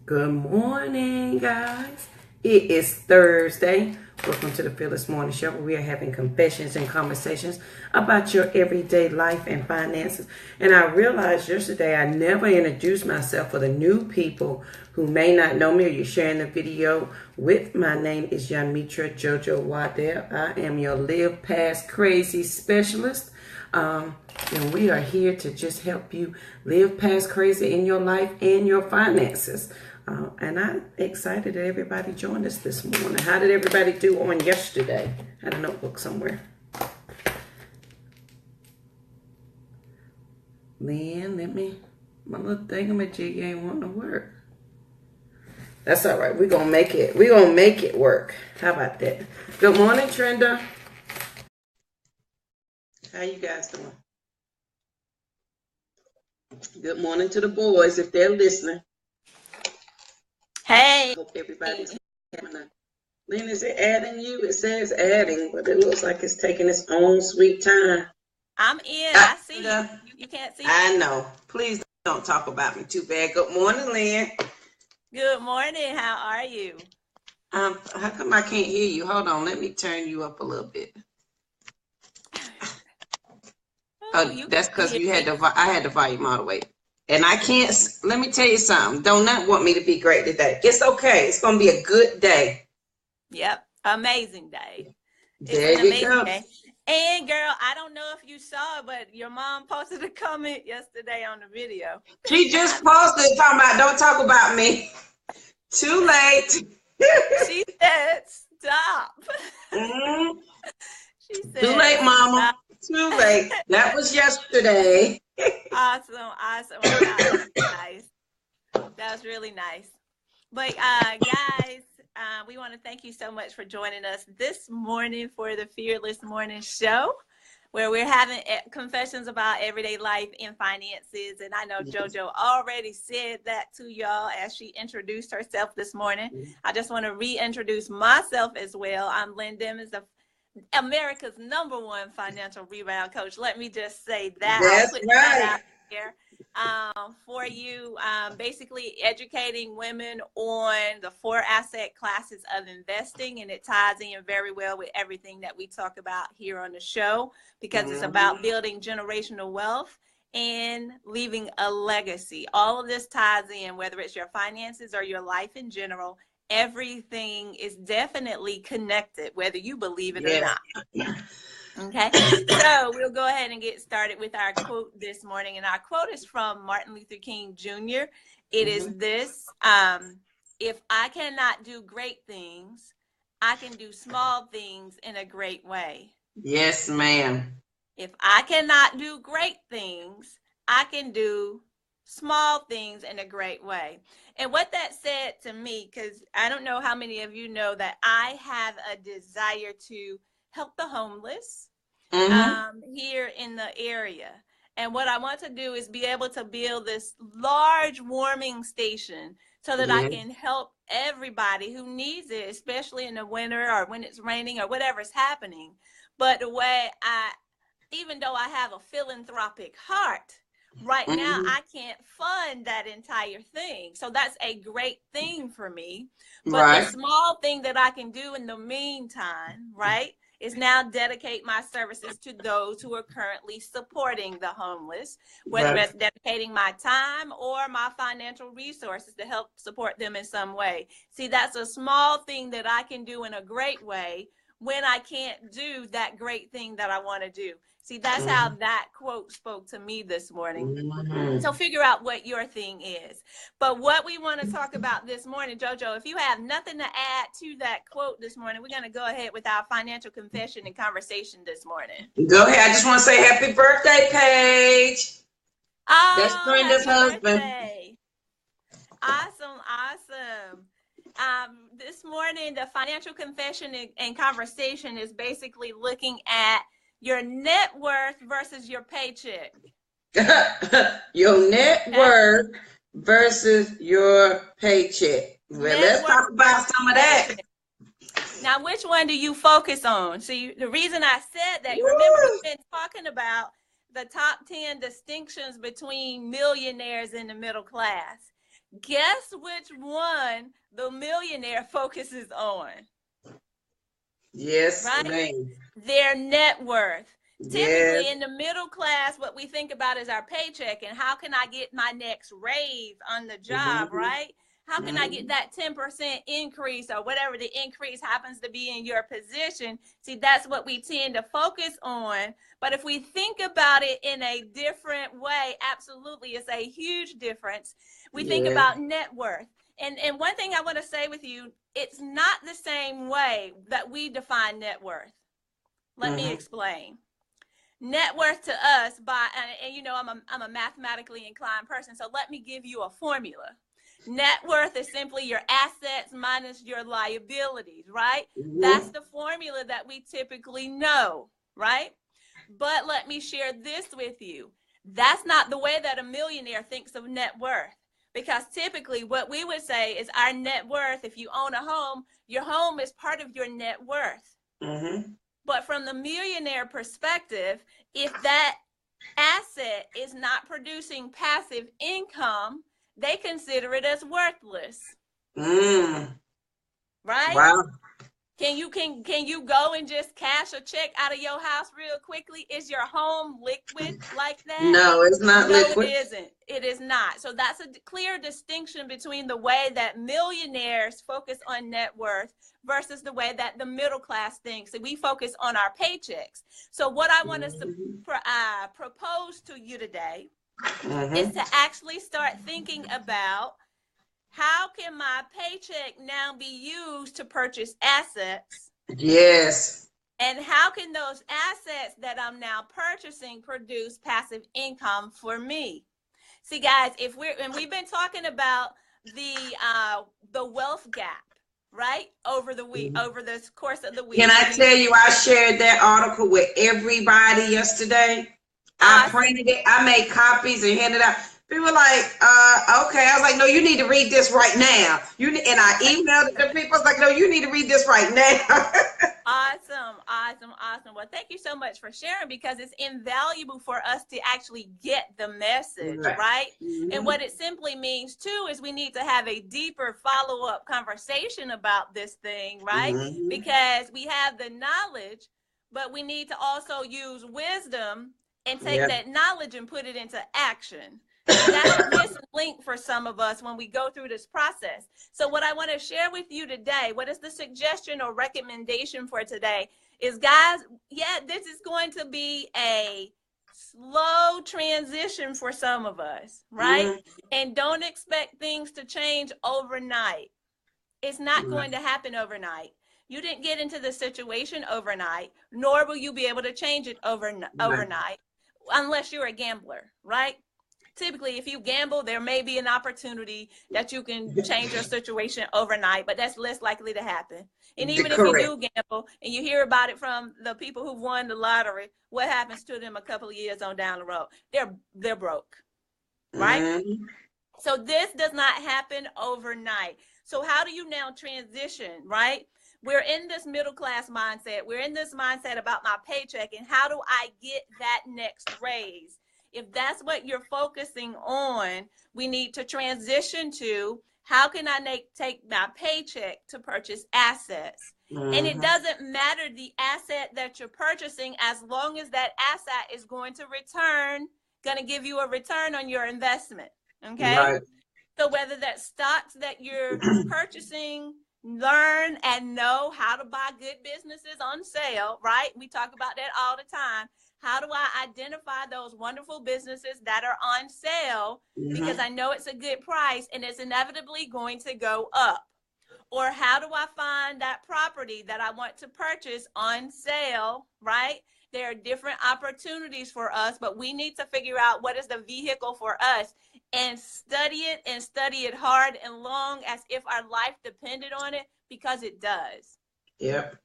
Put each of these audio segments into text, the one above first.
Good morning, guys. It is Thursday. Welcome to the Fearless Morning Show, where we are having confessions and conversations about your everyday life and finances. And I realized yesterday I never introduced myself for the new people who may not know me or you're sharing the video with. My name is Yamitra Jojo Waddell. I am your Live Past Crazy specialist. And we are here to just help you live past crazy in your life and your finances. And I'm excited that everybody joined us this morning. How did everybody do on yesterday? I had a notebook somewhere. Lynn, my little thingamajig ain't wanting to work. That's all right. We're going to make it. We're going to make it work. How about that? Good morning, Trenda. How you guys doing? Good morning to the boys if they're listening. Hey. Hope everybody's having a... Lynn, is it adding you? It says adding, but it looks like it's taking its own sweet time. I'm in. I see you. You can't see me. I know. Please don't talk about me too bad. Good morning, Lynn. Good morning. How are you? How come I can't hear you? Hold on. Let me turn you up a little bit. Oh, that's because I had the volume all the way. And I can't, let me tell you something. Don't not want me to be great today. It's okay. It's going to be a good day. Yep. Amazing day. There you go. Day. And girl, I don't know if you saw it, but your mom posted a comment yesterday on the video. She just posted talking about, don't talk about me. Too late. She said, stop. Mm-hmm. She said, too late, mama. Stop. Too late. That was yesterday. Awesome. That was nice. That was really nice. But guys, we want to thank you so much for joining us this morning for the Fearless Morning Show, where we're having confessions about everyday life and finances. And I know JoJo already said that to y'all as she introduced herself this morning. I just want to reintroduce myself as well. I'm Lynn Demons, America's #1 financial rebound coach. Let me just say that. That's right. That out here for you, basically educating women on the 4 asset classes of investing, and it ties in very well with everything that we talk about here on the show, because it's about building generational wealth and leaving a legacy. All of this ties in, whether it's your finances or your life in general. Everything is definitely connected, whether you believe it or not. Okay, so we'll go ahead and get started with our quote this morning. And our quote is from Martin Luther King Jr. It is this: if I cannot do great things, I can do small things in a great way. Yes, ma'am. If I cannot do great things, I can do small things in a great way. And what that said to me, because I don't know how many of you know that I have a desire to help the homeless here in the area. And what I want to do is be able to build this large warming station so that I can help everybody who needs it, especially in the winter or when it's raining or whatever's happening. But the way even though I have a philanthropic heart, right now, I can't fund that entire thing. So that's a great thing for me. But the small thing that I can do in the meantime, is now dedicate my services to those who are currently supporting the homeless, whether it's dedicating my time or my financial resources to help support them in some way. See, that's a small thing that I can do in a great way when I can't do that great thing that I want to do. See, that's how that quote spoke to me this morning. So figure out what your thing is. But what we want to talk about this morning, JoJo, if you have nothing to add to that quote this morning, we're going to go ahead with our financial confession and conversation this morning. Go ahead. I just want to say happy birthday, Paige. That's Brenda's husband. Birthday. Awesome. This morning, the financial confession and conversation is basically looking at your net worth versus your paycheck. Your net worth versus your paycheck. Well, let's talk about some of that. Now, which one do you focus on? See, the reason I said that, remember we've been talking about the top 10 distinctions between millionaires and the middle class. Guess which one the millionaire focuses on? Yes, Right? ma'am. Their net worth. Yes. Typically in the middle class, what we think about is our paycheck and how can I get my next raise on the job, Mm-hmm. right? How can I get Mm-hmm. that 10% increase or whatever the increase happens to be in your position? See, that's what we tend to focus on. But if we think about it in a different way, absolutely, it's a huge difference. We think Yes. about net worth. And one thing I want to say with you, it's not the same way that we define net worth. Let me Mm-hmm. explain. Net worth to us and you know, I'm a mathematically inclined person, so let me give you a formula. Net worth is simply your assets minus your liabilities, right? That's Mm-hmm. the formula that we typically know, right? But let me share this with you. That's not the way that a millionaire thinks of net worth. Because typically, what we would say is our net worth, if you own a home, your home is part of your net worth. Mm-hmm. But from the millionaire perspective, if that asset is not producing passive income, they consider it as worthless, Mm. right? Wow. Can you go and just cash a check out of your house real quickly? Is your home liquid like that? No, it's not No, it liquid. isn't. It is not. So that's a clear distinction between the way that millionaires focus on net worth versus the way that the middle class thinks. And we focus on our paychecks. So what I want to Mm-hmm. propose to you today is Mm-hmm. to actually start thinking about how can my paycheck now be used to purchase assets? Yes. And how can those assets that I'm now purchasing produce passive income for me? See, guys, we've been talking about the wealth gap, right? Over the week, Mm-hmm. over the course of the Can week. I tell you, I shared that article with everybody yesterday. I Awesome. printed it, I made copies and handed out. People were like, okay. I was like, no, you need to read this right now. And I emailed it to people. I was like, no, you need to read this right now. Awesome, awesome, awesome. Well, thank you so much for sharing because it's invaluable for us to actually get the message, Right. right? And Mm-hmm. what it simply means too is we need to have a deeper follow-up conversation about this thing, right? Mm-hmm. Because we have the knowledge, but we need to also use wisdom and take Yeah. that knowledge and put it into action. See, that's the missing link for some of us when we go through this process. So what I want to share with you today, what is the suggestion or recommendation for today is, guys, yeah, this is going to be a slow transition for some of us, right? Mm-hmm. And don't expect things to change overnight. It's not going to happen overnight. You didn't get into the situation overnight, nor will you be able to change it Right. overnight unless you're a gambler, right? Typically, if you gamble, there may be an opportunity that you can change your situation overnight, but that's less likely to happen. And even if you Correct. do gamble and you hear about it from the people who've won the lottery, what happens to them a couple of years on down the road? They're broke, right? Mm-hmm. So this does not happen overnight. So how do you now transition, right? We're in this middle class mindset. We're in this mindset about my paycheck and how do I get that next raise? If that's what you're focusing on, we need to transition to how can I take my paycheck to purchase assets? And it Mm-hmm. doesn't matter the asset that you're purchasing as long as that asset is going to give you a return on your investment. Okay. Right. So whether that's stocks that you're purchasing, learn and know how to buy good businesses on sale, right? We talk about that all the time. How do I identify those wonderful businesses that are on sale because Mm-hmm. I know it's a good price and it's inevitably going to go up? Or how do I find that property that I want to purchase on sale, right? There are different opportunities for us, but we need to figure out what is the vehicle for us and study it hard and long as if our life depended on it, because it does. Yep.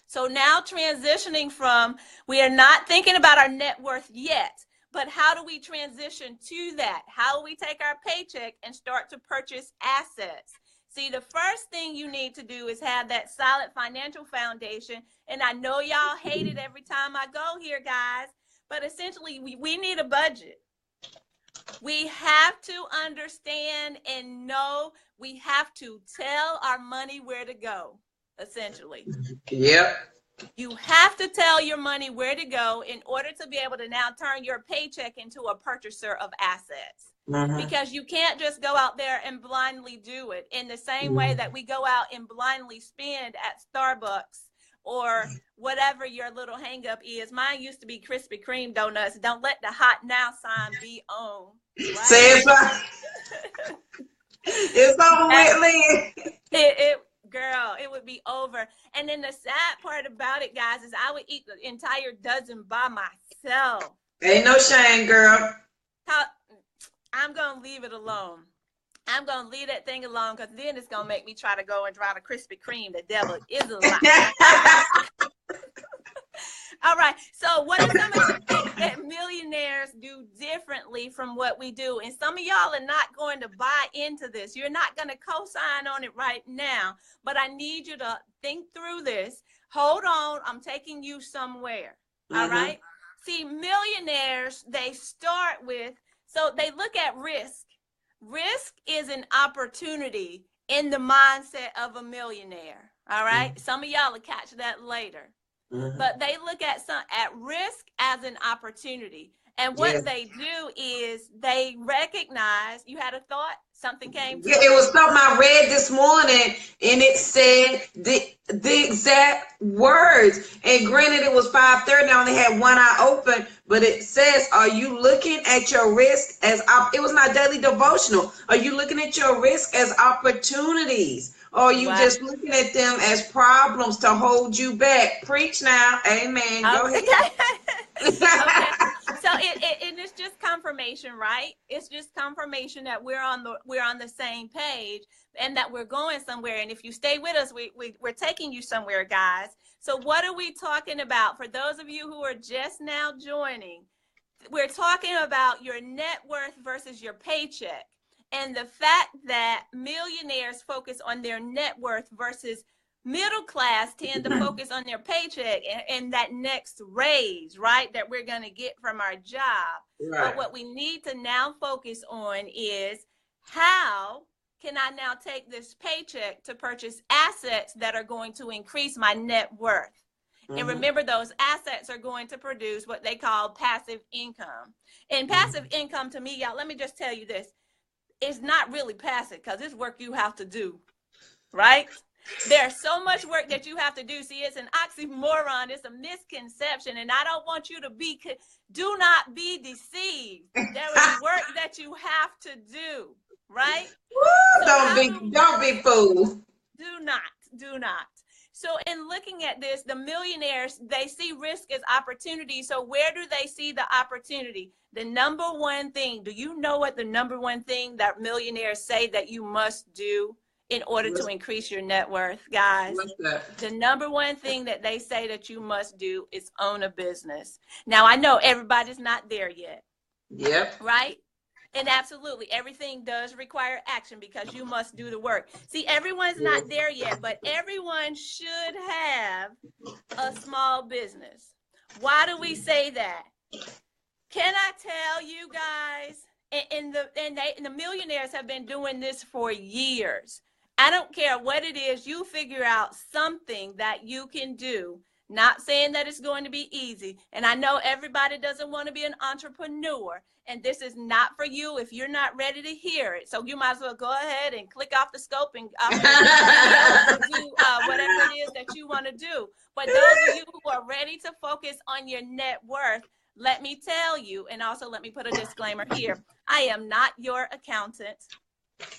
So now transitioning from, we are not thinking about our net worth yet, but how do we transition to that? How do we take our paycheck and start to purchase assets? See, the first thing you need to do is have that solid financial foundation. And I know y'all hate it every time I go here, guys, but essentially we need a budget. We have to understand and know we have to tell our money where to go, essentially. Yep. You have to tell your money where to go in order to be able to now turn your paycheck into a purchaser of assets. Because you can't just go out there and blindly do it in the same way that we go out and blindly spend at Starbucks or whatever your little hang up is. Mine used to be Krispy Kreme donuts. Don't let the hot now sign be on. Right? Say it's over with, Lynn. Girl, it would be over. And then the sad part about it, guys, is I would eat the entire dozen by myself. Ain't no shame, girl. I'm going to leave it alone. I'm going to leave that thing alone because then it's going to make me try to go and try the Krispy Kreme. The devil is a lie. All right. So what are some of the things that millionaires do differently from what we do? And some of y'all are not going to buy into this. You're not going to co-sign on it right now. But I need you to think through this. Hold on. I'm taking you somewhere. All right. See, millionaires, they start with, so they look at risk. Risk is an opportunity in the mindset of a millionaire. All right. Some of y'all will catch that later. But they look at risk as an opportunity. And what they do is they recognize, you had a thought, something came to it was something I read this morning, and it said the exact words. And granted, it was 5:30. I only had one eye open, but it says, "Are you looking at your risk as it was my daily devotional? Are you looking at your risk as opportunities? Or are you just looking at them as problems to hold you back?" Preach now. Amen. Go ahead. So it's just confirmation, right? It's just confirmation that we're on the same page and that we're going somewhere. And if you stay with us, we're taking you somewhere, guys. So what are we talking about? For those of you who are just now joining, we're talking about your net worth versus your paycheck. And the fact that millionaires focus on their net worth versus middle class tend to focus on their paycheck and that next raise, right, that we're going to get from our job. Right. But what we need to now focus on is how can I now take this paycheck to purchase assets that are going to increase my net worth? And remember, those assets are going to produce what they call passive income. And passive income, to me, y'all, let me just tell you this. It's not really passive because it's work you have to do, right? There's so much work that you have to do. See, it's an oxymoron. It's a misconception. And I don't want you to do not be deceived. There is work that you have to do, right? Woo, so don't be fooled. Do not. So in looking at this, the millionaires, they see risk as opportunity. So where do they see the opportunity? The number one thing, do you know what the number one thing that millionaires say that you must do in order to increase your net worth, guys? The number one thing that they say that you must do is own a business. Now, I know everybody's not there yet. Yep. Right? And absolutely, everything does require action because you must do the work. See, everyone's not there yet, but everyone should have a small business. Why do we say that? Can I tell you guys, and the millionaires have been doing this for years. I don't care what it is, you figure out something that you can do. Not saying that it's going to be easy. And I know everybody doesn't want to be an entrepreneur. And this is not for you if you're not ready to hear it. So you might as well go ahead and click off the scope and do whatever it is that you want to do. But those of you who are ready to focus on your net worth, let me tell you, and also let me put a disclaimer here. I am not your accountant,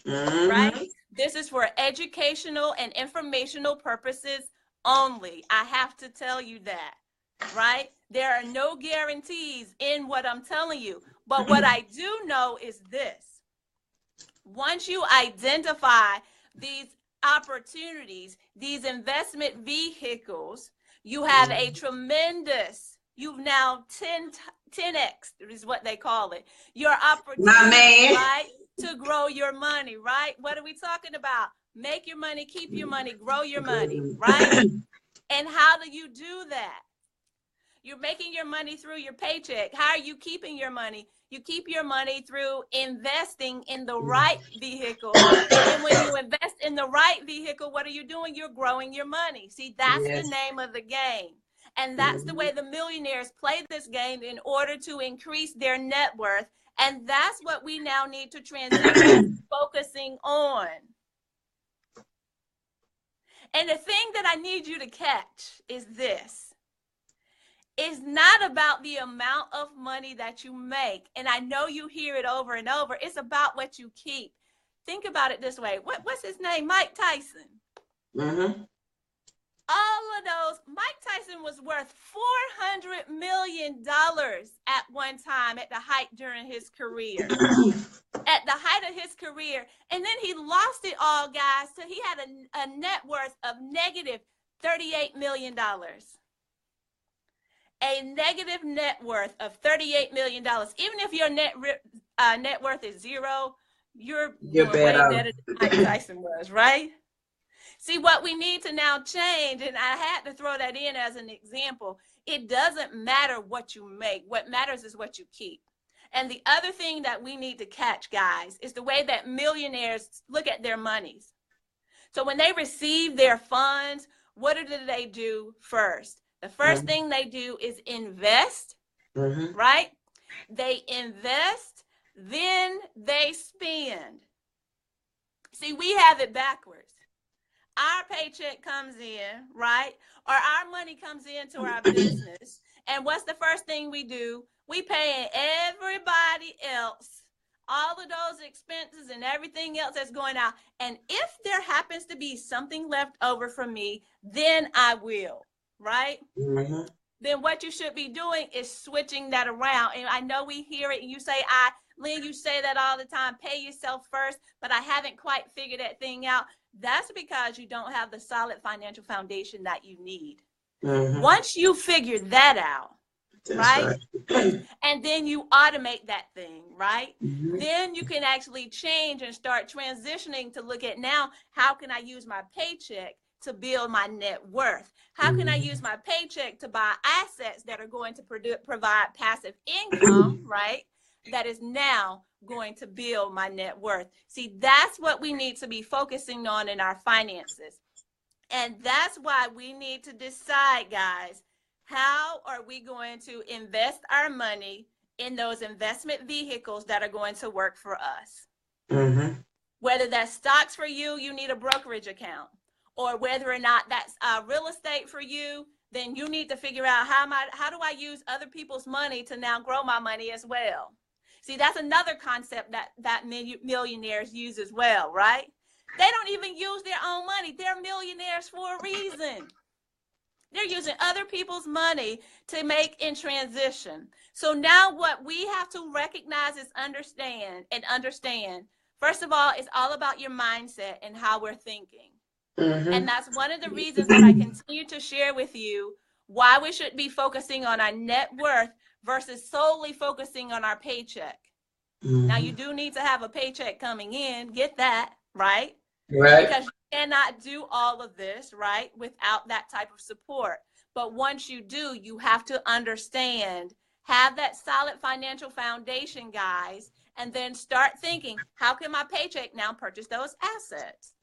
right? This is for educational and informational purposes only. I have to tell you that, right? There are no guarantees in what I'm telling you. But what I do know is this. Once you identify these opportunities, these investment vehicles, you have a tremendous, you've now 10x is what they call it. Your opportunity, right, to grow your money, right? What are we talking about? Make your money, keep your money, grow your money, right? And how do you do that? You're making your money through your paycheck. How are you keeping your money? You keep your money through investing in the right vehicle. And when you invest in the right vehicle, what are you doing? You're growing your money. See, that's the name of the game. And that's the way the millionaires play this game in order to increase their net worth. And that's what we now need to transition focusing on. And the thing that I need you to catch is this. It's not about the amount of money that you make. And I know you hear it over and over. It's about what you keep. Think about it this way. What's his name? Mike Tyson. Mm-hmm. All of those, Mike Tyson was worth $400 million at one time at the height during his career. At the height of his career. And then he lost it all, guys. So he had a net worth of negative $38 million. A negative net worth of $38 million. Even if your net worth is zero, you're doing way better than Mike Tyson was, right? See, what we need to now change, and I had to throw that in as an example, it doesn't matter what you make. What matters is what you keep. And the other thing that we need to catch, guys, is the way that millionaires look at their monies. So when they receive their funds, what do they do first? The first thing they do is invest, right? They invest, then they spend. See, we have it backwards. Our paycheck comes in, right? Or our money comes into our business. And what's the first thing we do? We pay everybody else, all of those expenses and everything else that's going out. And if there happens to be something left over for me, then I will, right? Then what you should be doing is switching that around. And I know we hear it and you say, Lynn, you say that all the time, pay yourself first, but I haven't quite figured that thing out. That's because you don't have the solid financial foundation that you need. Once you figure that out, right? And then you automate that thing, right? Then you can actually change and start transitioning to look at now, how can I use my paycheck to build my net worth? How can I use my paycheck to buy assets that are going to provide passive income, right? That is now going to build my net worth. See, that's what we need to be focusing on in our finances. And that's why we need to decide, guys, how are we going to invest our money in those investment vehicles that are going to work for us? Whether that's stocks for you, you need a brokerage account. Or whether or not that's real estate for you, then you need to figure out how do I use other people's money to now grow my money as well. See, that's another concept that millionaires use as well, right? They don't even use their own money. They're millionaires for a reason. They're using other people's money to make in transition. So now what we have to recognize is understand. First of all, it's all about your mindset and how we're thinking. And that's one of the reasons that I continue to share with you why we should be focusing on our net worth versus solely focusing on our paycheck. Now, you do need to have a paycheck coming in, get that, right? Because you cannot do all of this, right, without that type of support. But once you do, you have to understand, have that solid financial foundation, guys, and then start thinking, how can my paycheck now purchase those assets?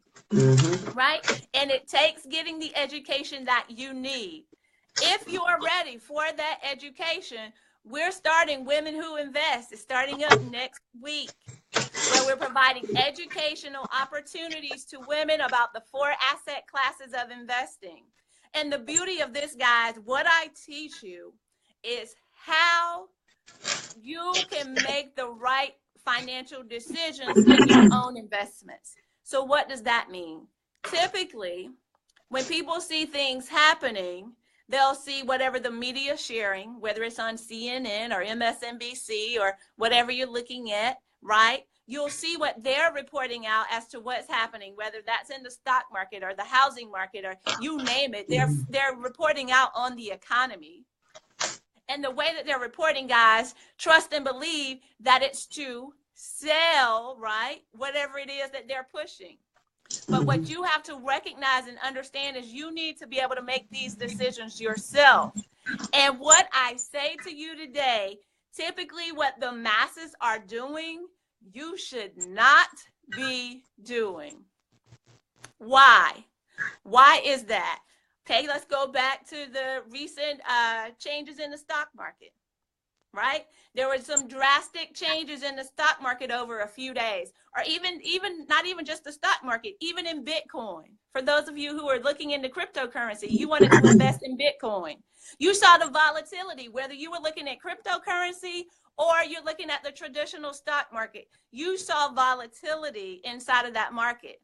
Right? And it takes getting the education that you need. If you are ready for that education, we're starting Women Who Invest. It's starting up next week, where we're providing educational opportunities to women about the 4 asset classes of investing. And the beauty of this, guys, what I teach you is how you can make the right financial decisions in your own investments. So what does that mean? Typically, when people see things happening, they'll see whatever the media is sharing, whether it's on CNN or MSNBC or whatever you're looking at, right? You'll see what they're reporting out as to what's happening, whether that's in the stock market or the housing market or you name it. They're reporting out on the economy. And the way that they're reporting, guys, trust and believe that it's to sell, right, whatever it is that they're pushing. But what you have to recognize and understand is you need to be able to make these decisions yourself. And what I say to you today, typically what the masses are doing, you should not be doing. Why? Why is that? Okay, let's go back to the recent changes in the stock market, right? There were some drastic changes in the stock market over a few days, or even not even just the stock market, even in Bitcoin. For those of you who are looking into cryptocurrency, you wanted to invest in Bitcoin. You saw the volatility, whether you were looking at cryptocurrency or you're looking at the traditional stock market. You saw volatility inside of that market.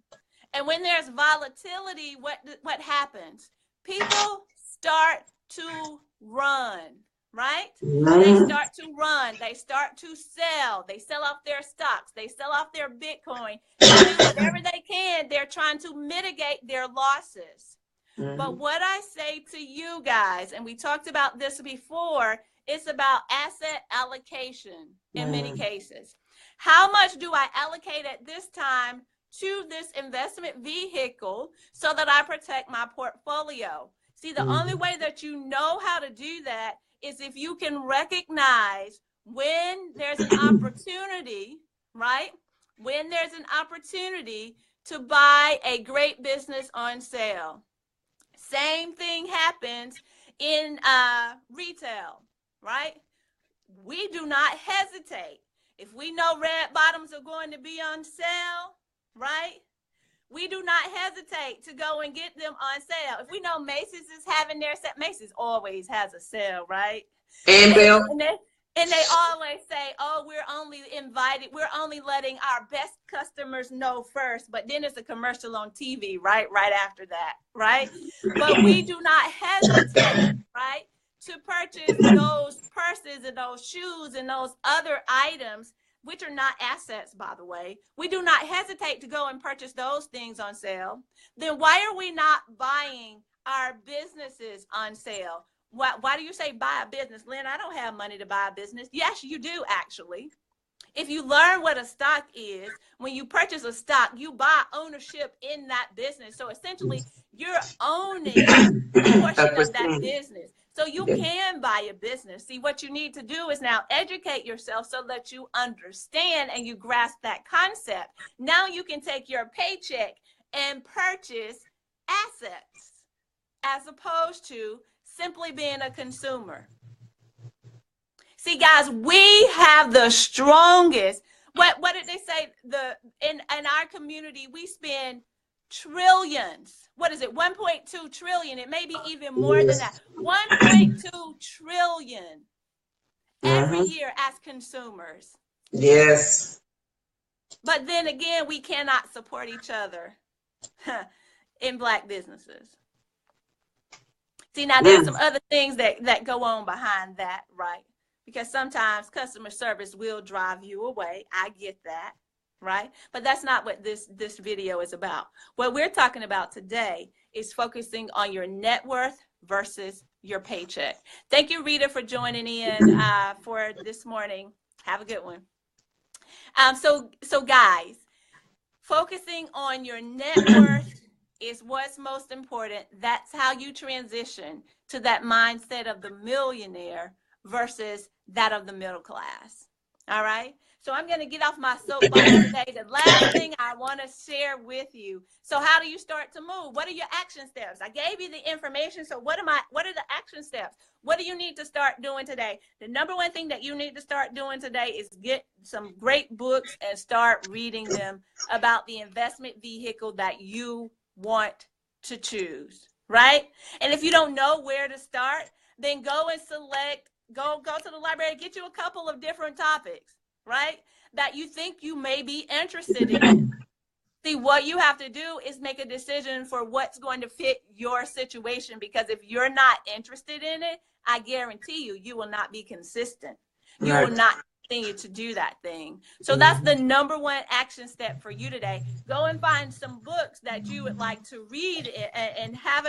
And when there's volatility, what happens? People start to run, right? They start to run. They start to sell. They sell off their stocks. They sell off their Bitcoin. They do whatever they can. They're trying to mitigate their losses. But what I say to you guys, and we talked about this before, it's about asset allocation in many cases. How much do I allocate at this time to this investment vehicle so that I protect my portfolio? See, the only way that you know how to do that is if you can recognize when there's an opportunity, right? When there's an opportunity to buy a great business on sale. Same thing happens in retail, right? We do not hesitate. If we know red bottoms are going to be on sale, right? We do not hesitate to go and get them on sale. If we know Macy's is having their set, Macy's always has a sale, right? And they always say, oh, we're only letting our best customers know first, but then it's a commercial on TV, right after that, right? But we do not hesitate, right, to purchase those purses and those shoes and those other items, which are not assets, by the way. We do not hesitate to go and purchase those things on sale. Then why are we not buying our businesses on sale? Why do you say buy a business? Lynn, I don't have money to buy a business. Yes, you do, actually. If you learn what a stock is, when you purchase a stock, you buy ownership in that business. So essentially, you're owning a portion of that business. So you can buy a business. See, what you need to do is now educate yourself so that you understand and you grasp that concept. Now you can take your paycheck and purchase assets as opposed to simply being a consumer. See, guys, we have the strongest, what did they say? In our community, we spend trillions. What is it? 1.2 trillion. It may be even more than that. 1.2 trillion every year as consumers. Yes. But then again, we cannot support each other in Black businesses. See, now there's some other things that go on behind that, right? Because sometimes customer service will drive you away. I get that, right? But that's not what this video is about. What we're talking about today is focusing on your net worth versus your paycheck. Thank you, Rita, for joining in for this morning. Have a good one. So guys, focusing on your net worth is what's most important. That's how you transition to that mindset of the millionaire versus that of the middle class. All right. So I'm going to get off my soapbox today. The last thing I want to share with you. So how do you start to move? What are your action steps? I gave you the information. So what are the action steps? What do you need to start doing today? The number one thing that you need to start doing today is get some great books and start reading them about the investment vehicle that you want to choose, right? And if you don't know where to start, then go and go to the library, get you a couple of different topics, right, that you think you may be interested in. See, what you have to do is make a decision for what's going to fit your situation, because if you're not interested in it, I guarantee you will not be consistent. You will not continue to do that thing. So that's the number one action step for you today. Go and find some books that you would like to read and have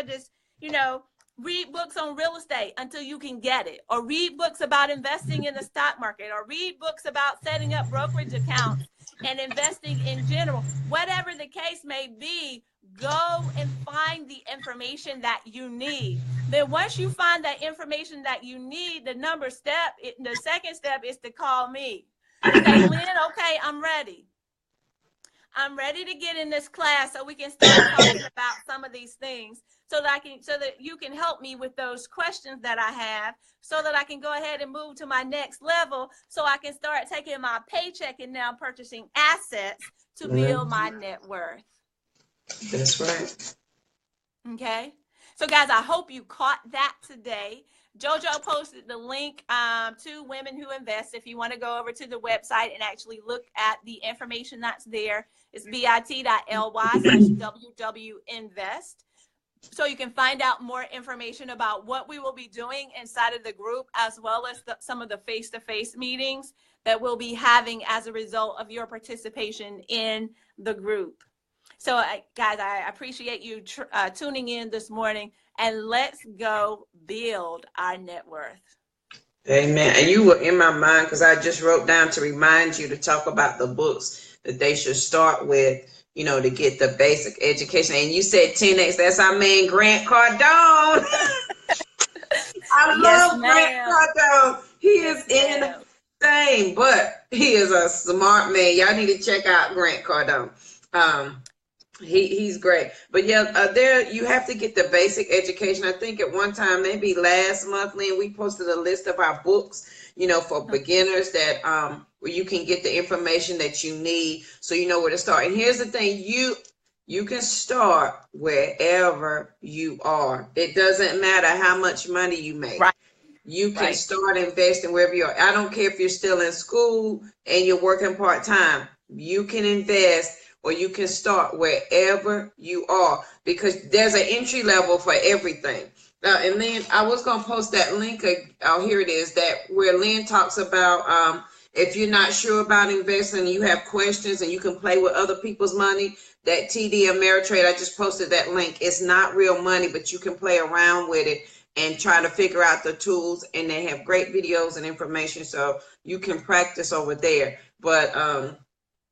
read books on real estate until you can get it, or read books about investing in the stock market, or read books about setting up brokerage accounts and investing in general. Whatever the case may be, go and find the information that you need. Then once you find that information that you need, the second step is to call me. Say, Lynn, okay, I'm ready. I'm ready to get in this class so we can start talking about some of these things so that you can help me with those questions that I have so that I can go ahead and move to my next level so I can start taking my paycheck and now purchasing assets to build my net worth. That's right. Okay. So guys, I hope you caught that today. JoJo posted the link to Women Who Invest. If you want to go over to the website and actually look at the information that's there, it's bit.ly/WWInvest. So you can find out more information about what we will be doing inside of the group, as well as some of the face-to-face meetings that we'll be having as a result of your participation in the group. So guys, I appreciate you tuning in this morning, and let's go build our net worth. Amen. And you were in my mind because I just wrote down to remind you to talk about the books that they should start with, you know, to get the basic education. And you said 10X, that's our man, Grant Cardone. I love Grant Cardone. He is insane, but he is a smart man. Y'all need to check out Grant Cardone. He's great. But yeah, there you have to get the basic education. I think at one time, maybe last month, Lynn, we posted a list of our books, you know, for beginners that where you can get the information that you need so you know where to start. And here's the thing, you can start wherever you are. It doesn't matter how much money you make. Right. You can start investing wherever you are. I don't care if you're still in school and you're working part-time. You can invest, or you can start wherever you are, because there's an entry level for everything. And then I was going to post that link. Oh, here it is, that where Lynn talks about if you're not sure about investing and you have questions and you can play with other people's money, that TD Ameritrade, I just posted that link. It's not real money, but you can play around with it and try to figure out the tools, and they have great videos and information so you can practice over there. But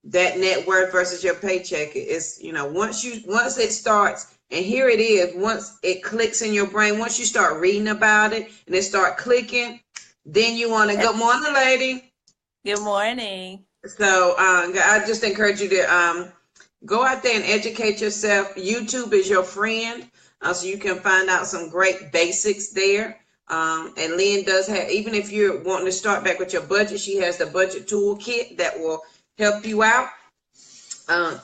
that net worth versus your paycheck is, you know, once it starts, and here it is, once it clicks in your brain, once you start reading about it and it start clicking, then you want to, good morning, lady. Good morning. So I just encourage you to go out there and educate yourself. YouTube is your friend, so you can find out some great basics there. And Lynn does have, even if you're wanting to start back with your budget, she has the budget toolkit that will help you out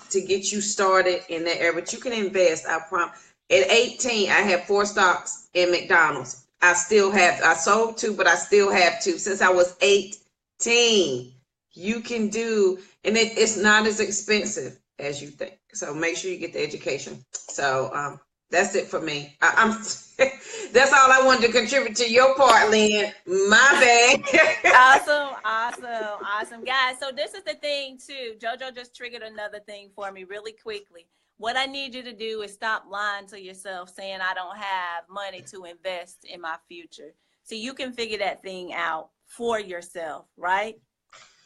to get you started in that area. But you can invest, I promise. At 18, I had 4 stocks in McDonald's. I sold 2, but I still have 2 since I was 18. You can do, and it's not as expensive as you think. So make sure you get the education. So that's it for me. That's all I wanted to contribute to your part, Lynn. My bad. Awesome, guys. So this is the thing too. JoJo just triggered another thing for me really quickly. What I need you to do is stop lying to yourself, saying I don't have money to invest in my future. So you can figure that thing out for yourself, right?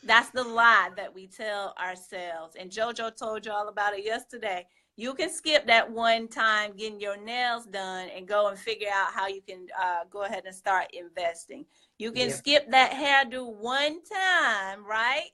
That's the lie that we tell ourselves. And JoJo told you all about it yesterday. You can skip that one time getting your nails done and go and figure out how you can go ahead and start investing. You can skip that hairdo one time, right?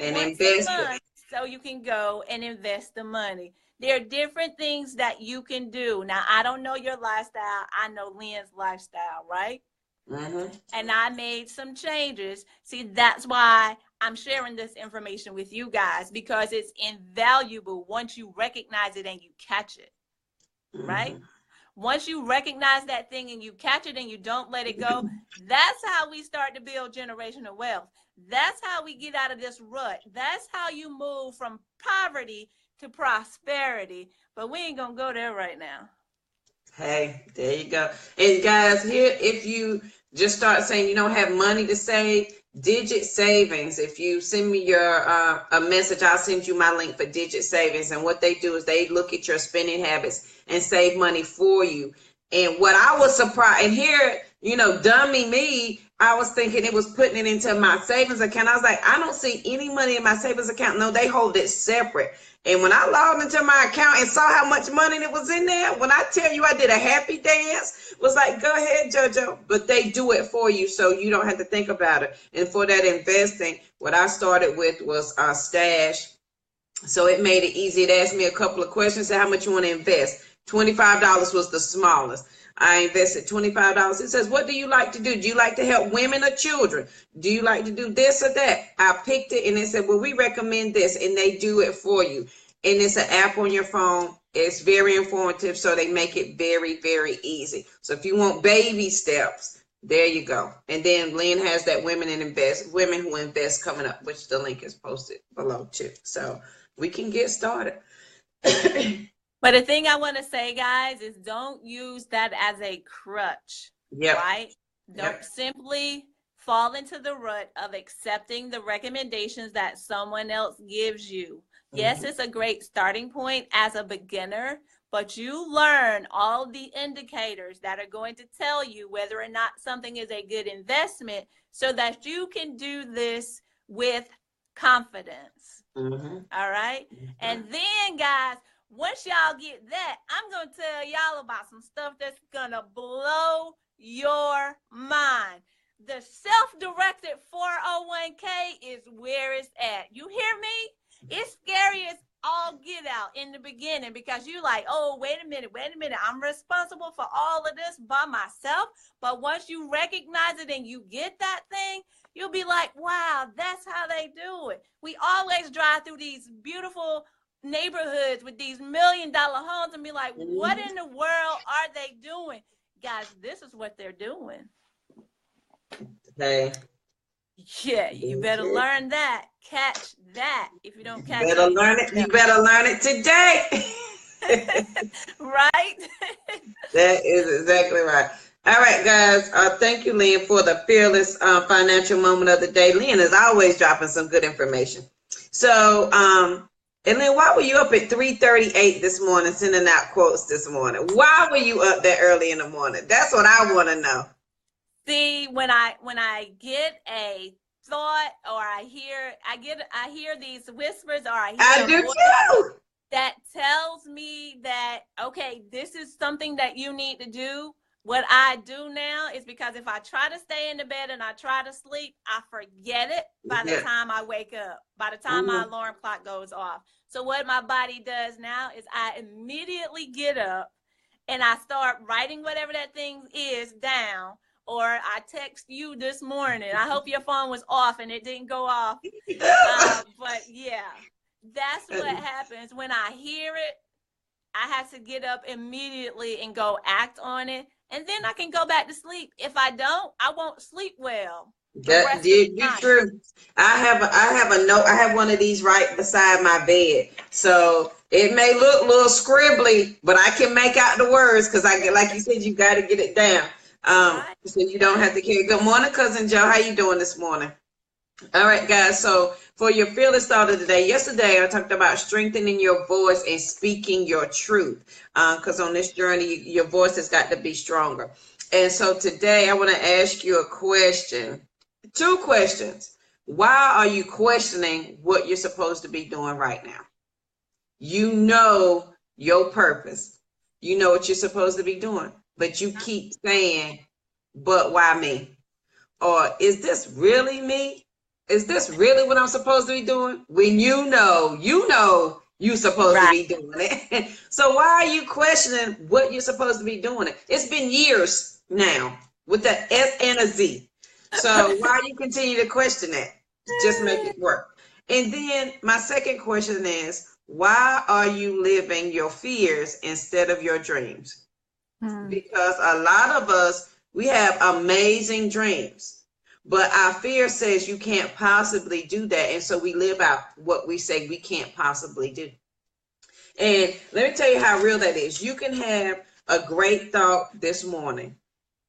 And invest it. So you can go and invest the money. There are different things that you can do. Now, I don't know your lifestyle. I know Lynn's lifestyle, right? Mm-hmm. And I made some changes. See, that's why I'm sharing this information with you guys, because it's invaluable once you recognize it and you catch it, right? Once you recognize that thing and you catch it and you don't let it go, that's how we start to build generational wealth. That's how we get out of this rut. That's how you move from poverty to prosperity. But we ain't gonna go there right now. Hey, there you go. And guys, here, if you just start saying you don't have money to save, Digit Savings. If you send me your a message, I'll send you my link for Digit Savings. And what they do is they look at your spending habits and save money for you. And what I was surprised, and here, you know, dummy me, I was thinking it was putting it into my savings account. I was like, I don't see any money in my savings account. No, they hold it separate. And when I logged into my account and saw how much money it was in there, when I tell you I did a happy dance, was like, go ahead, JoJo. But they do it for you, so you don't have to think about it. And for that investing, what I started with was our stash. So it made it easy. It asked me a couple of questions, said how much you want to invest. $25 was the smallest. I invested $25. It says, what do you like to do? Do you like to help women or children? Do you like to do this or that? I picked it and it said, well, we recommend this, and they do it for you. And it's an app on your phone. It's very informative, so they make it very, very easy. So if you want baby steps, there you go. And then Lynn has that women who invest coming up, which the link is posted below too. So we can get started. But the thing I want to say, guys, is don't use that as a crutch, right? Don't simply fall into the rut of accepting the recommendations that someone else gives you. Yes, it's a great starting point as a beginner, but you learn all the indicators that are going to tell you whether or not something is a good investment so that you can do this with confidence. All right? And then, guys, once y'all get that, I'm going to tell y'all about some stuff that's going to blow your mind. The self-directed 401k is where it's at. You hear me? It's scary as all get out in the beginning because you're like, oh, wait a minute. I'm responsible for all of this by myself. But once you recognize it and you get that thing, you'll be like, wow, that's how they do it. We always drive through these beautiful neighborhoods with these $1 million homes and be like, what in the world are they doing? Guys, this is what they're doing. Hey. Yeah, you better learn that. Catch that. If you don't catch it, you better learn it today. Right? That is exactly right. All right, guys. Thank you, Lynn, for the fearless financial moment of the day. Lynn is always dropping some good information. So, and then why were you up at 3:38 this morning sending out quotes this morning? Why were you up that early in the morning? That's what I want to know. See, when I get a thought or I hear these whispers or I hear a voice that tells me that, okay, this is something that you need to do. What I do now is because if I try to stay in the bed and I try to sleep, I forget it by the time I wake up, by the time my alarm clock goes off. So what my body does now is I immediately get up and I start writing whatever that thing is down. Or I text you this morning. I hope your phone was off and it didn't go off. But yeah, that's what happens when I hear it. I have to get up immediately and go act on it. And then I can go back to sleep. If I don't, I won't sleep well. That did be true. I have a note. I have one of these right beside my bed. So it may look a little scribbly, but I can make out the words because like you said, you got to get it down. So you don't have to carry. Good morning, Cousin Joe. How you doing this morning? All right, guys. So for your fearless thought of the day, yesterday I talked about strengthening your voice and speaking your truth. Because on this journey, your voice has got to be stronger. And so today I want to ask you a question. 2 questions. Why are you questioning what you're supposed to be doing right now? You know your purpose. You know what you're supposed to be doing. But you keep saying, but why me? Or is this really me? Is this really what I'm supposed to be doing? When you know you're supposed to be doing it. So why are you questioning what you're supposed to be doing it? It's been years now with the S and a Z. So why you continue to question that? Just make it work. And then my second question is, why are you living your fears instead of your dreams? Because a lot of us, we have amazing dreams, but our fear says you can't possibly do that. And so we live out what we say we can't possibly do. And let me tell you how real that is. You can have a great thought this morning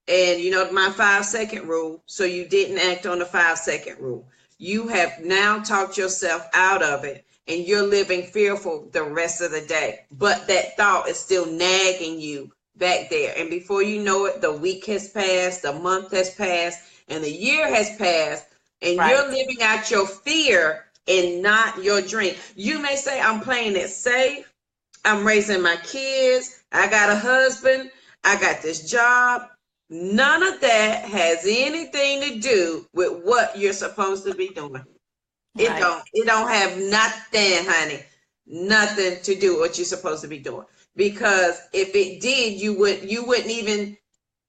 and you know my 5-second rule. So you didn't act on the 5-second rule. You have now talked yourself out of it and you're living fearful the rest of the day. But that thought is still nagging you back there, and before you know it, the week has passed, the month has passed, and the year has passed, and Right. you're living out your fear and not your dream. You may say, I'm playing it safe. I'm raising my kids. I got a husband. I got this job. None of that has anything to do with what you're supposed to be doing. It Right. don't. It don't have nothing, honey. Nothing to do with what you're supposed to be doing. Because if it did, you wouldn't even,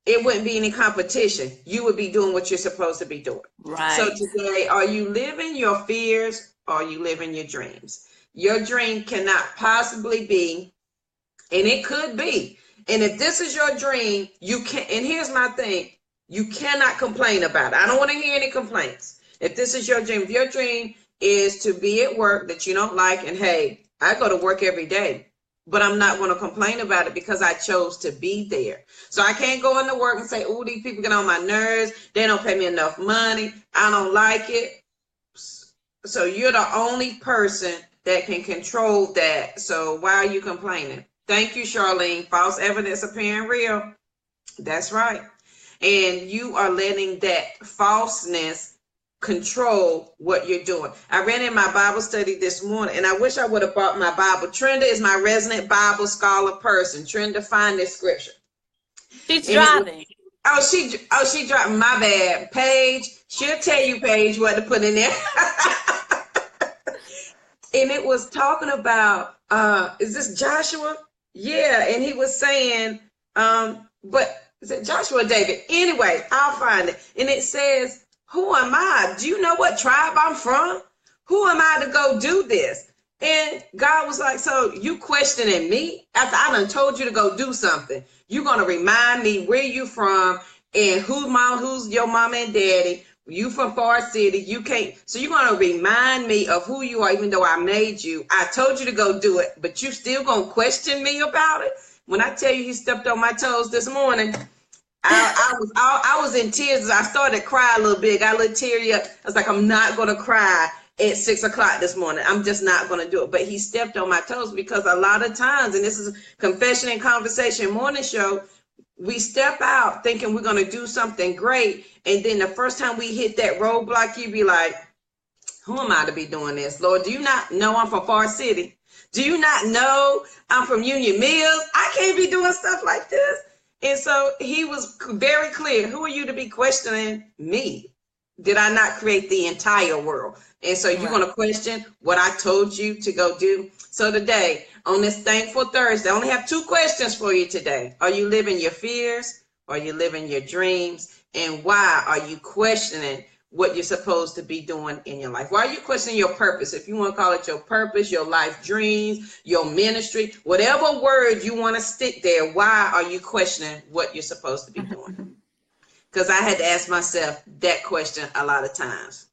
it wouldn't be any competition. You would be doing what you're supposed to be doing. So Right. today, are you living your fears or are you living your dreams? Your dream cannot possibly be, and it could be. And if this is your dream, you can, and here's my thing, you cannot complain about it. I don't want to hear any complaints. If this is your dream, if your dream is to be at work that you don't like, and hey, I go to work every day, but I'm not going to complain about it because I chose to be there. So I can't go into work and say, oh, these people get on my nerves. They don't pay me enough money. I don't like it. So you're the only person that can control that. So why are you complaining? Thank you, Charlene. False evidence appearing real. That's right. And you are letting that falseness control what you're doing. I ran in my Bible study this morning, and I wish I would have brought my Bible. Trenda is my resident Bible scholar person. Trenda, find this scripture. She's And driving. she dropped, my bad. Paige, she'll tell you, Paige, what to put in there. And it was talking about, is this Joshua? Yeah, and he was saying, but is it Joshua or David? Anyway, I'll find it. And it says, who am I? Do you know what tribe I'm from? Who am I to go do this? And God was like, so you questioning me after I done told you to go do something? You're going to remind me where you from and who's your mom and daddy. You from Far City, you can't. So you're going to remind me of who you are, even though I made you. I told you to go do it, but you still going to question me about it? When I tell you he stepped on my toes this morning, I was in tears. I started to cry a little bit. Got a little teary up. I was like, I'm not going to cry at 6 o'clock this morning. I'm just not going to do it. But he stepped on my toes because a lot of times, and this is Confession and Conversation Morning Show, we step out thinking we're going to do something great. And then the first time we hit that roadblock, you be like, who am I to be doing this? Lord, do you not know I'm from Far City? Do you not know I'm from Union Mills? I can't be doing stuff like this. And so he was very clear. Who are you to be questioning me? Did I not create the entire world? And so you're going to question what I told you to go do. So today, on this Thankful Thursday, I only have 2 questions for you today. Are you living your fears? Or are you living your dreams? And why are you questioning what you're supposed to be doing in your life? Why are you questioning your purpose? If you want to call it your purpose, your life dreams, your ministry, whatever word you want to stick there, why are you questioning what you're supposed to be doing? Because I had to ask myself that question a lot of times.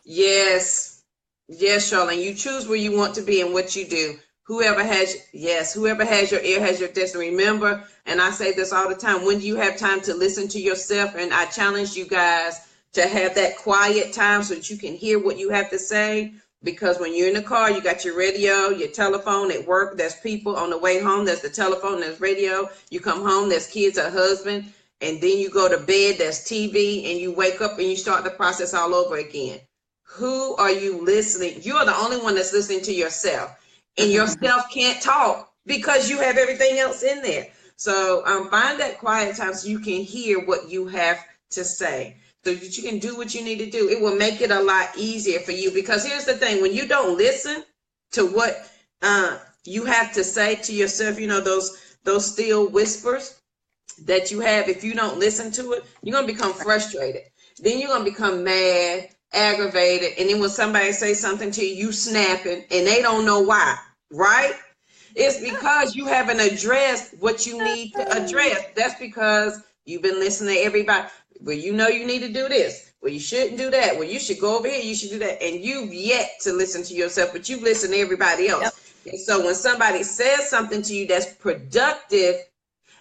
Yes, Charlene, you choose where you want to be and what you do. Whoever has your ear has your destiny. Remember, and I say this all the time, when do you have time to listen to yourself? And I challenge you guys to have that quiet time so that you can hear what you have to say. Because when you're in the car, you got your radio, your telephone. At work, there's people. On the way home, there's the telephone, there's radio. You come home, there's kids or husband. And then you go to bed, there's TV, and you wake up and you start the process all over again. Who are you listening? You are the only one that's listening to yourself. And yourself can't talk because you have everything else in there. So find that quiet time so you can hear what you have to say, so that you can do what you need to do. It will make it a lot easier for you, because here's the thing: when you don't listen to what you have to say to yourself, you know, those still whispers that you have, if you don't listen to it, you're going to become frustrated. Then you're going to become mad, aggravated, and then when somebody says something to you, you snapping, and they don't know why, right? It's because you haven't addressed what you need to address. That's because you've been listening to everybody. Well, you know you need to do this. Well, you shouldn't do that. Well, you should go over here. You should do that. And you've yet to listen to yourself, but you've listened to everybody else. Yep. And so when somebody says something to you that's productive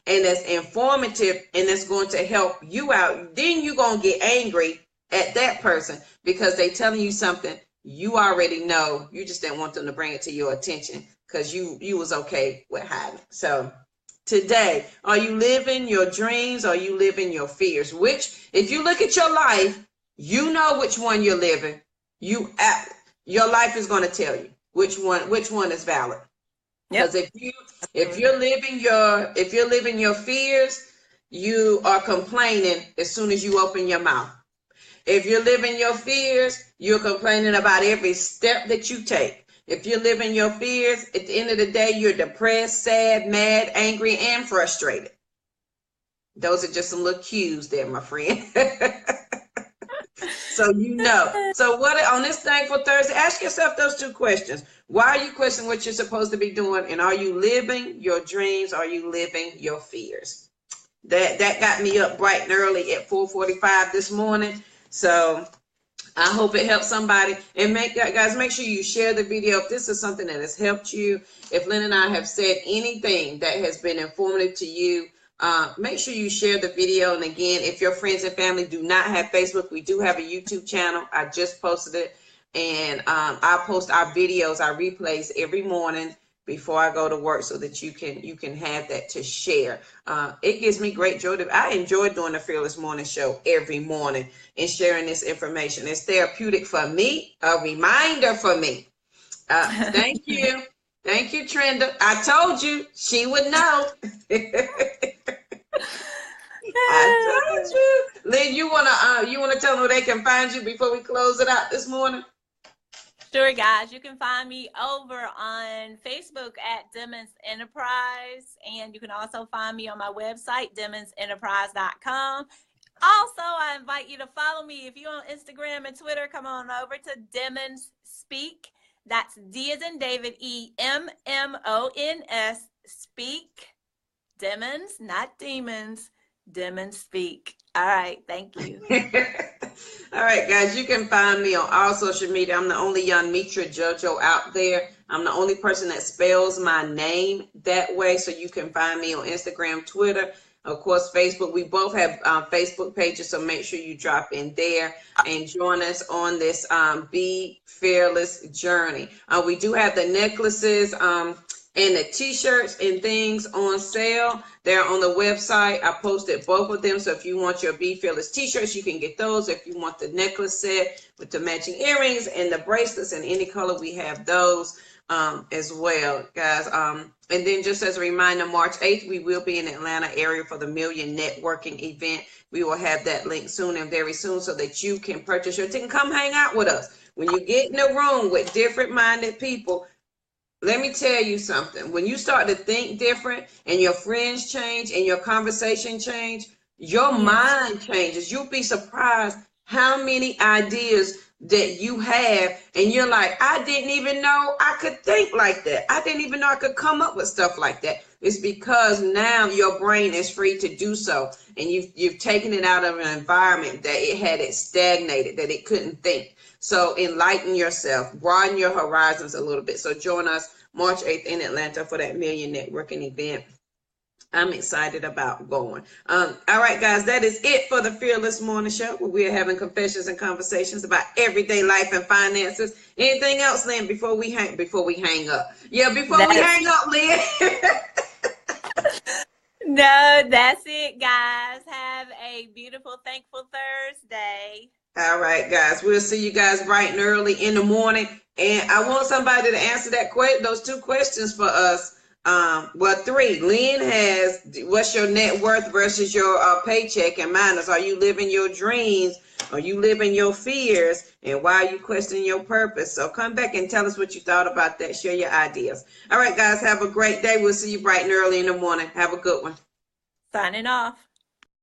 and that's informative and that's going to help you out, then you're going to get angry at that person because they're telling you something you already know. You just didn't want them to bring it to your attention because you was okay with hiding. So today. Are you living your dreams? Or are you living your fears? Which, if you look at your life, you know which one you're living. Your life is going to tell you which one is valid. Because if you're living your fears, you are complaining as soon as you open your mouth. If you're living your fears, you're complaining about every step that you take. If you're living your fears, at the end of the day, you're depressed, sad, mad, angry, and frustrated. Those are just some little cues there, my friend. So you know. So what on this Thankful Thursday, ask yourself those two questions. Why are you questioning what you're supposed to be doing? And are you living your dreams? Are you living your fears? That got me up bright and early at 4:45 this morning. So I hope it helps somebody. And guys, make sure you share the video if this is something that has helped you. If Lynn and I have said anything that has been informative to you, make sure you share the video. And again, if your friends and family do not have Facebook, we do have a YouTube channel. I just posted it. And I post our videos, our replays every morning before I go to work so that you can have that to share. It gives me great joy. I enjoy doing the Fearless Morning Show every morning and sharing this information. It's therapeutic for me, a reminder for me. Thank you. Thank you, Trenda. I told you she would know. I told you. Lynn, you wanna tell them where they can find you before we close it out this morning? Sure, guys. You can find me over on Facebook at Demons Enterprise, and you can also find me on my website, demonsenterprise.com. Also, I invite you to follow me. If you're on Instagram and Twitter, come on over to Demons Speak. That's D as in David, EMMONS, Speak. Demons, not demons. Demons Speak. All right. Thank you. All right, guys, you can find me on all social media. I'm the only young Mitra JoJo out there. I'm the only person that spells my name that way. So you can find me on Instagram, Twitter, of course, Facebook. We both have Facebook pages, so make sure you drop in there and join us on this Be Fearless journey. We do have the necklaces and the t-shirts and things on sale. They're on the website. I posted both of them. So if you want your Be Fearless t-shirts, you can get those. If you want the necklace set with the matching earrings and the bracelets in any color, we have those as well, guys. And then just as a reminder, March 8th, we will be in the Atlanta area for the Million Networking event. We will have that link soon and very soon so that you can purchase your ticket. Come hang out with us. When you get in a room with different minded people, let me tell you something. When you start to think different and your friends change and your conversation change, your mind changes. You'll be surprised how many ideas that you have and you're like, I didn't even know I could think like that. I didn't even know I could come up with stuff like that. It's because now your brain is free to do so, and you've taken it out of an environment that it stagnated, that it couldn't think. So enlighten yourself, broaden your horizons a little bit. So join us March 8th in Atlanta for that Million Networking event. I'm excited about going. All right, guys, that is it for the Fearless Morning Show, where we are having confessions and conversations about everyday life and finances. Anything else, Lynn, before we hang up? Yeah, before we hang up, Lynn. No, that's it, guys. Have a beautiful, thankful Thursday. All right, guys, we'll see you guys bright and early in the morning. And I want somebody to answer those two questions for us. Well, three. Lynn has, what's your net worth versus your paycheck? And mine is, are you living your dreams? Are you living your fears? And why are you questioning your purpose? So come back and tell us what you thought about that. Share your ideas. All right, guys, have a great day. We'll see you bright and early in the morning. Have a good one. Signing off.